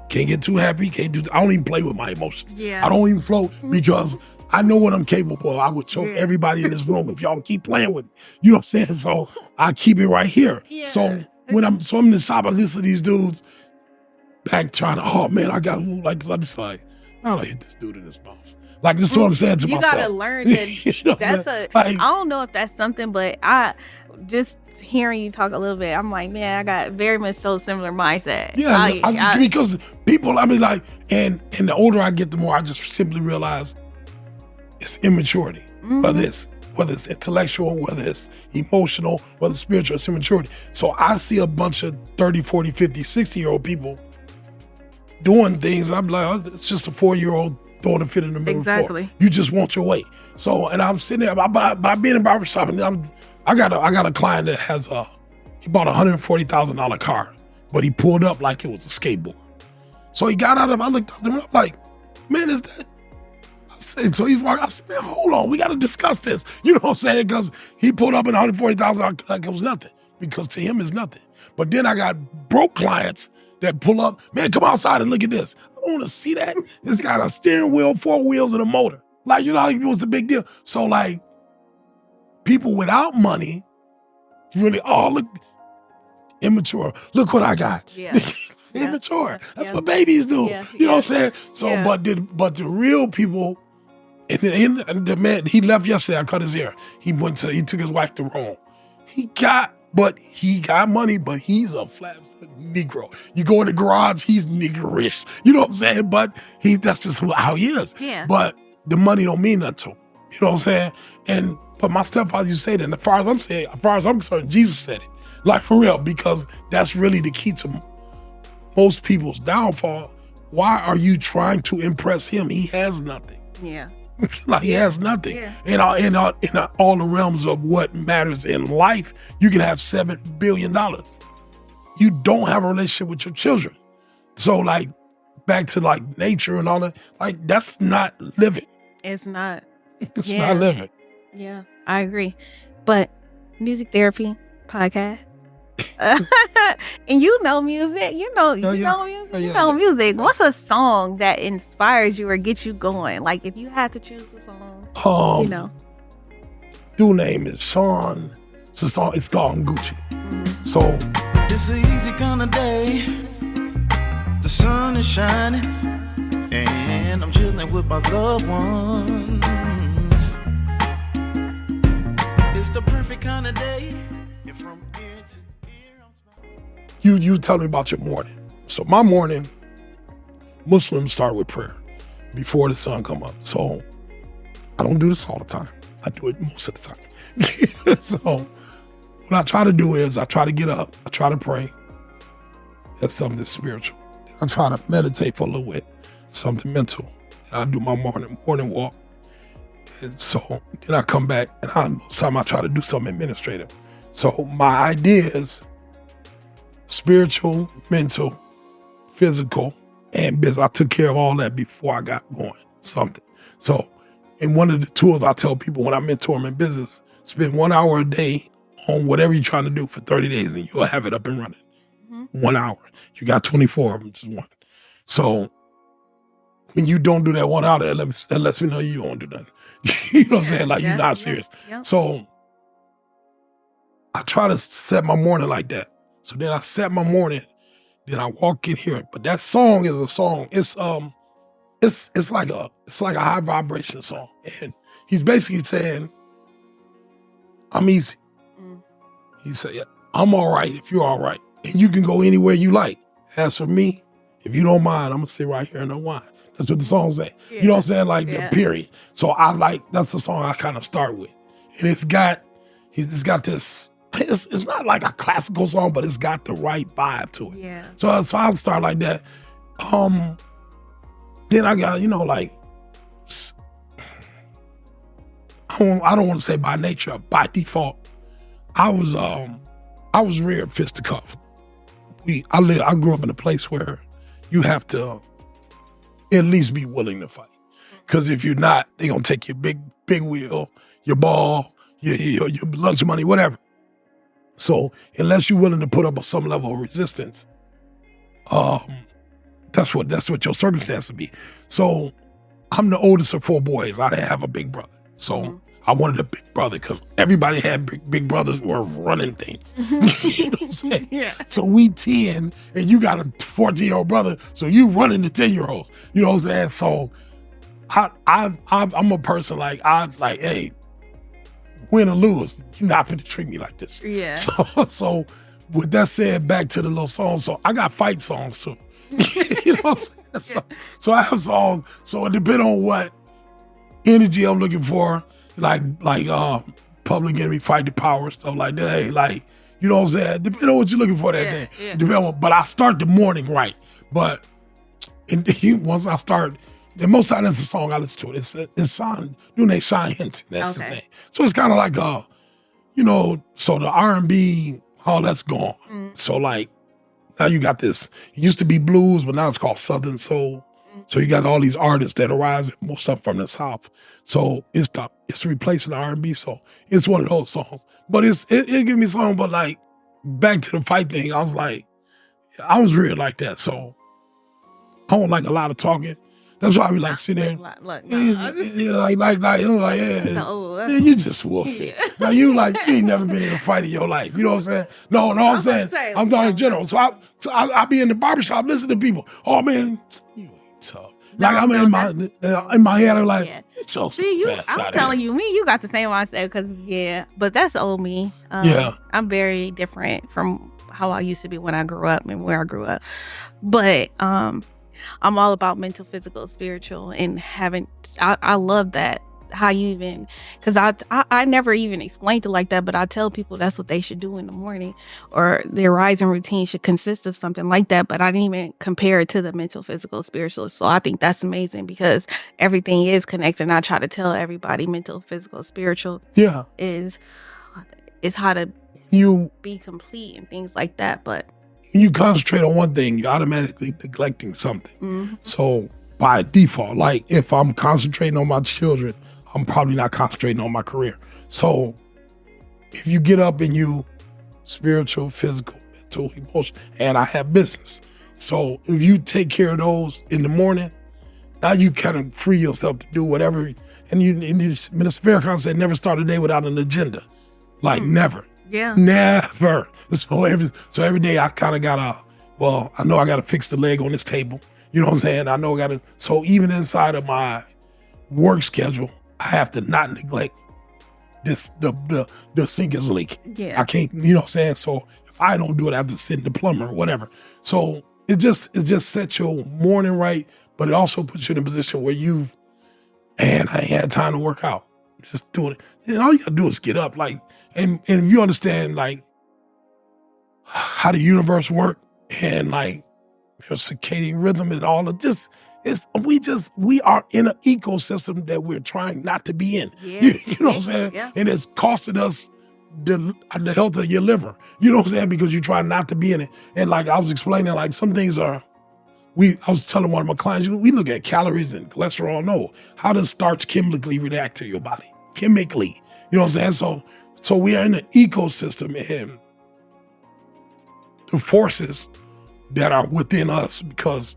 Can't get too happy. I don't even play with my emotions. Yeah. I don't even float because I know what I'm capable of. I would choke everybody in this room if y'all keep playing with me. You know what I'm saying? So I keep it right here. Yeah. So when I'm in the shop, I listen to these dudes back trying to, oh man, I got like this. I'm just like, I don't hit this dude in his mouth. Like, this is what I'm saying to myself. You gotta learn that. You know I don't know if that's something, but I just hearing you talk a little bit, I'm like, man, I got very much so similar mindset. Yeah, because people, I mean, like, and the older I get, the more I just simply realize it's immaturity. Whether it's intellectual, whether it's emotional, whether it's spiritual, it's immaturity. So I see a bunch of 30, 40, 50, 60-year-old people doing things, and I'm like, oh, it's just a 4-year-old throwing a fit in the middle of the floor. You just want your way. So, and I'm sitting there, but I be in a barbershop, and I got a client that has he bought a $140,000 car, but he pulled up like it was a skateboard. So he got out of, I looked at him, and I'm like, man, is that? I said, so he's walking, I said, man, hold on, we got to discuss this. You know what I'm saying? Because he pulled up in $140,000 like it was nothing, because to him it's nothing. But then I got broke clients that pull up, man, come outside and look at this. I don't want to see that. It's got a steering wheel, 4 wheels, and a motor. Like, you know, like, it was the big deal. So, like, people without money really, oh, look, immature. Look what I got. Yeah. Immature. That's what babies do. Yeah. You know what I'm saying? So, but the real people, and the man, he left yesterday. I cut his hair. He took his wife to Rome. He got money, but he's a flat-foot Negro. You go in the garage, he's niggerish. You know what I'm saying? But that's just how he is. Yeah. But the money don't mean nothing to him. You know what I'm saying? But my stepfather used to say that. And as far as I'm concerned, Jesus said it. Like, for real, because that's really the key to most people's downfall. Why are you trying to impress him? He has nothing. Yeah. He has nothing. Yeah. In all the realms of what matters in life, you can have $7 billion. You don't have a relationship with your children. So, like, back to, like, nature and all that, like, that's not living. It's not. It's not living. Yeah, I agree. But music therapy podcast. And you know music. You know music. You know music. What's a song that inspires you or gets you going? Like, if you had to choose a song, you know. Dude name is Sean. It's a song. It's called Gucci. So it's an easy kind of day. The sun is shining, and I'm chilling with my loved ones. It's the perfect kind of day. And from ear to ear, I'm smiling. You tell me about your morning. So my morning, Muslims start with prayer before the sun come up. So I don't do this all the time. I do it most of the time. So what I try to do is I try to get up. I try to pray. That's something spiritual. I try to meditate for a little bit, something mental. And I do my morning walk. And so then I come back, and most time I try to do something administrative. So my idea is spiritual, mental, physical, and business. I took care of all that before I got going, something. So, and one of the tools I tell people when I mentor them in business, spend 1 hour a day on whatever you're trying to do for 30 days, and you'll have it up and running. 1 hour. You got 24 of them, just one. So when you don't do that 1 hour, that lets me know you don't do nothing. You know what I'm saying? Like, you're not serious. Yeah. So I try to set my morning like that. So then I set my morning, then I walk in here. But that song is a song. It's like a high vibration song. And he's basically saying, I'm easy. He said, yeah, I'm all right if you're all right. And you can go anywhere you like. As for me, if you don't mind, I'm gonna sit right here and unwind. That's what the song say. Yeah. You know what I'm saying? Like, the period. So that's the song I kind of start with. And it's got this, it's not like a classical song, but it's got the right vibe to it. Yeah. So I'll start like that. Then I got, like, don't want to say by nature, by default, I was reared fisticuff. I grew up in a place where you have to at least be willing to fight. Because if you're not, they're gonna take your big wheel, your ball, your lunch money, whatever. So unless you're willing to put up some level of resistance, that's what your circumstance would be. So I'm the oldest of 4 boys. I didn't have a big brother. So I wanted a big brother because everybody had big brothers who were running things. You know what I'm saying? Yeah. So we 10 and you got a 14-year-old brother, so you running the 10-year-olds. You know what I'm saying? So I'm a person like, hey, win or lose, you're not finna treat me like this. Yeah. So with that said, back to the little song. So I got fight songs too. You know what I'm saying? So I have songs. So it depends on what energy I'm looking for, like Public Enemy, Fight the Power, stuff like that. Hey, like, you know what I'm saying? Depending on what you're looking for that day. Yeah. But I start the morning right. But once I start, and most times that's the song I listen to. It's Sean, new name Sean Hinton. That's his name. So it's kind of like so the R&B, all that's gone. So like now you got this. It used to be blues, but now it's called Southern Soul. So you got all these artists that arise, most stuff from the South. So it's replacing the R&B. So it's one of those songs. But it give me a song. But like back to the fight thing, I was like, I was really like that. So I don't like a lot of talking. That's why I be like, sit there. Look, you just woofing. Now you ain't never been in a fight in your life. You know what I'm saying? No, I'm saying, I'm talking in general. So I be in the barbershop listening to people. Oh man, you ain't tough. I'm in my head, I'm like, it's so I'm telling you, you got the same mindset because, but that's old me. I'm very different from how I used to be when I grew up and where I grew up. But, I'm all about mental, physical, spiritual, and I love that. How you even, because I never even explained it like that, but I tell people that's what they should do in the morning, or their rising routine should consist of something like that. But I didn't even compare it to the mental, physical, spiritual. So I think that's amazing because everything is connected. And I try to tell everybody mental, physical, spiritual is how to be complete and things like that. But when you concentrate on one thing, you're automatically neglecting something. So by default, like if I'm concentrating on my children, I'm probably not concentrating on my career. So if you get up and you spiritual, physical, mental, emotional, and I have business. So if you take care of those in the morning, now you kind of free yourself to do whatever. And Minister Farrakhan said, never start a day without an agenda. Like never. Yeah. Never. So every day I kind of I know I got to fix the leg on this table. You know what I'm saying? I know I got to. So even inside of my work schedule, I have to not neglect this. The sink is leaking. Yeah. I can't. You know what I'm saying? So if I don't do it, I have to send the plumber or whatever. So it just sets your morning right, but it also puts you in a position where I ain't had time to work out. Just doing it. And all you gotta do is get up. And if you understand how the universe works and your circadian rhythm and all of this, we are in an ecosystem that we're trying not to be in. Yeah. You know what I'm saying? Yeah. And it's costing us the health of your liver. You know what I'm saying? Because you try not to be in it. And I was explaining, some things are, I was telling one of my clients, we look at calories and cholesterol. No, how does starch chemically react to your body? Chemically. You know what I'm saying? So we are in an ecosystem, and the forces that are within us, because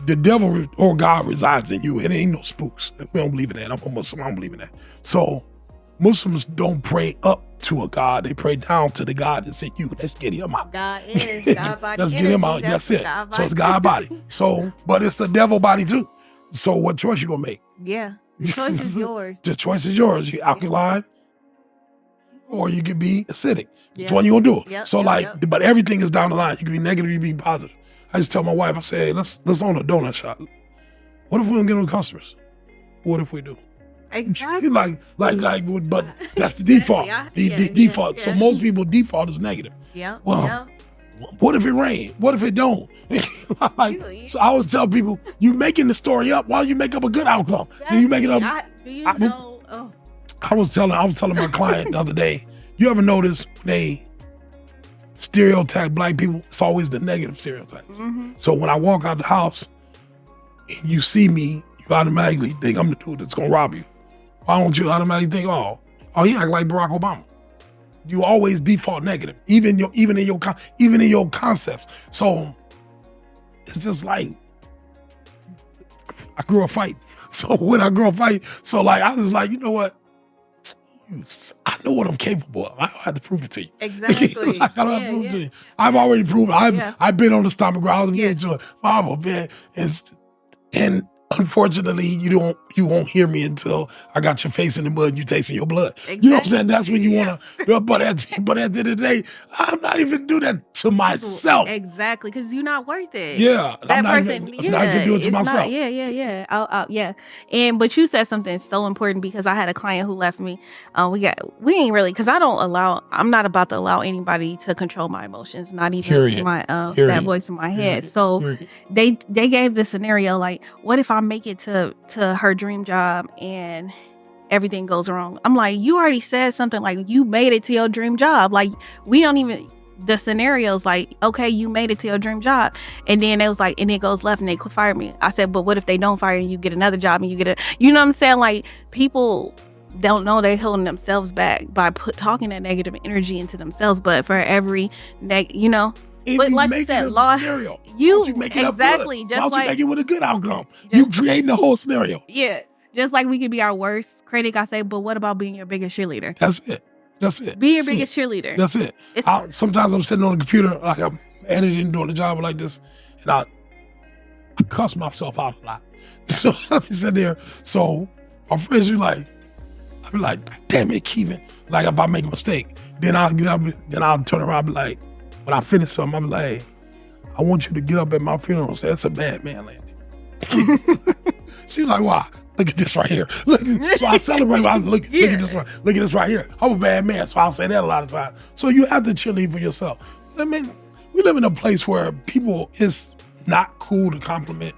the devil or God resides in you. It ain't no spooks. We don't believe in that. I'm a Muslim. I don't believe in that. So Muslims don't pray up to a God. They pray down to the God that's in you. Let's get him out. God is God body. Let's get him out. That's it. So it's God body. So, but it's a devil body too. So what choice you gonna make? Yeah. The choice is yours. The choice is yours. You alkaline, or you can be acidic. Which one you gonna do? Yep, So but everything is down the line. You can be negative, you can be positive. I just tell my wife, I say, hey, let's own a donut shop. What if we don't get no customers? What if we do? Exactly. But that's the default. The default. So most people default is negative. Yeah. Well, what if it rain? What if it don't? So I always tell people, you making the story up. Why don't you make up a good outcome? Exactly. You make it up. Do you know I was telling my client the other day, you ever notice when they stereotype black people, it's always the negative stereotypes. Mm-hmm. So when I walk out the house and you see me, you automatically think I'm the dude that's gonna rob you. Why don't you automatically think, oh, he act like Barack Obama? You always default negative, even in your concepts. So it's just like I grew up fighting. So when I grew up fighting, so like I was like, you know what? I know what I'm capable of. I don't have to prove it to you. Exactly. I don't have to prove it to you. I've already proven. I've been on the stomach ground. I was to it. Mama, man. And unfortunately, you won't hear me until I got your face in the mud, you tasting your blood. Exactly. You know what I'm saying? That's when you want to, but at the end of the day, I'm not even do that to myself. Exactly, because you're not worth it. Yeah. That person, I'm not even doing it to myself. Yeah. But you said something so important because I had a client who left me. We ain't really, because I'm not about to allow anybody to control my emotions, not even that voice in my head. So they gave the scenario like, what if I make it to her dream job and everything goes wrong? I'm like, you already said something like you made it to your dream job. Like we don't even, the scenario's like, okay, you made it to your dream job. And then it was like, and it goes left and they could fire me. I said, but what if they don't fire you, you get another job and you get you know what I'm saying? Like people don't know they're holding themselves back by talking that negative energy into themselves. But for every, But like you said, scenario. You make it exactly up good? Just why don't you make it with a good outcome? You creating the whole scenario. Yeah, just like we could be our worst critic. I say, but what about being your biggest cheerleader? That's it. Be your biggest cheerleader. That's it. Sometimes I'm sitting on the computer, like I'm editing, doing a job like this, and I cuss myself out a lot. So I be sitting there. So my friends, I be like, damn it, Keevin. Like if I make a mistake, then I'll get up, then I'll turn around and be like, when I finish something, I'm like, hey, I want you to get up at my funeral and say, that's a bad man, Landy. She's like, why? Look at this right here. So I celebrate. I look at this right. Look at this right here. I'm a bad man, so I'll say that a lot of times. So you have to cheerlead for yourself. I mean, we live in a place where people, it's not cool to compliment.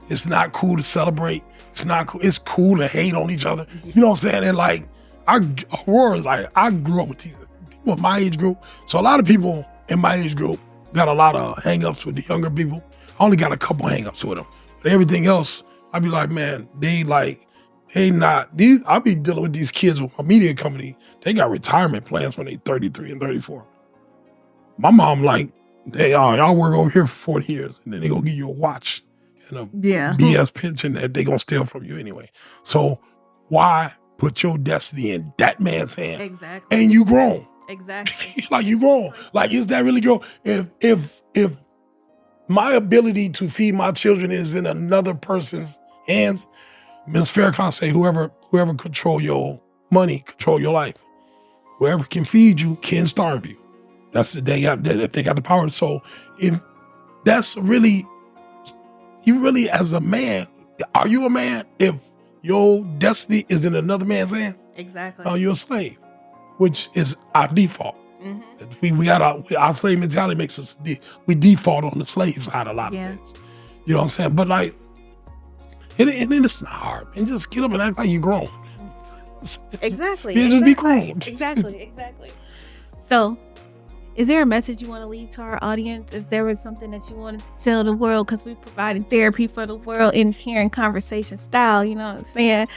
It's not cool to celebrate. It's not cool. It's cool to hate on each other. You know what I'm saying? And like, I grew up with these people in my age group. So a lot of people in my age group got a lot of hang-ups with the younger people. I only got a couple hang-ups with them. But everything else, I'd be like, man, I be dealing with these kids with my media company. They got retirement plans when they 33 and 34. My mom like, y'all work over here for 40 years and then they gonna give you a watch and a BS pension that they gonna steal from you anyway. So why put your destiny in that man's hands? Exactly. And you grown. Exactly. Like you grown. Like is that really grown? If my ability to feed my children is in another person's hands, Ms. Farrakhan say, whoever control your money, control your life. Whoever can feed you can starve you. That's the day if they got the power. So if that's really, you really as a man, are you a man if your destiny is in another man's hands? Exactly. Are you a slave? Which is our default. Mm-hmm. We got our slave mentality makes us, we default on the slave side a lot of things. You know what I'm saying? But like, and it's not hard. And just get up and act like you're grown. Exactly. Just be grown. Exactly. So, is there a message you want to leave to our audience? If there was something that you wanted to tell the world, because we provided therapy for the world in here in conversation style, you know what I'm saying?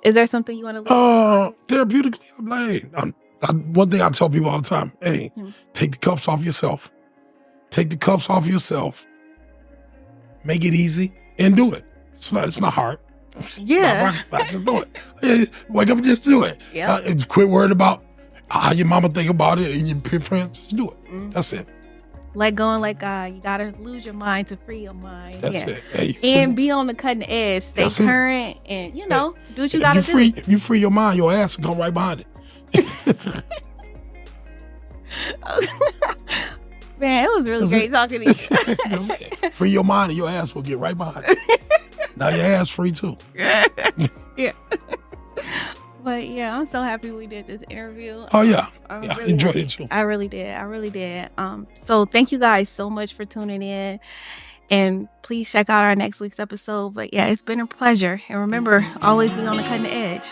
Is there something you want to leave? Therapeutically, I'm like, one thing I tell people all the time, hey, take the cuffs off yourself. Take the cuffs off yourself. Make it easy and do it. It's not hard. It's not rocket. Just do it. Wake up and just do it. Quit worrying about how your mama think about it and your friends. Just do it. That's it. Let go and let God. You gotta lose your mind to free your mind. That's it. Hey, and be on the cutting edge. Stay current and do what you gotta do. If you free your mind, your ass will come right behind it. Man, it was really great talking to you. Free your mind and your ass will get right behind it. Now your ass free too. Yeah. But yeah, I'm so happy we did this interview. Oh yeah. I enjoyed it too. I really did. So thank you guys so much for tuning in. And please check out our next week's episode. But yeah, it's been a pleasure. And remember, always be on the cutting edge.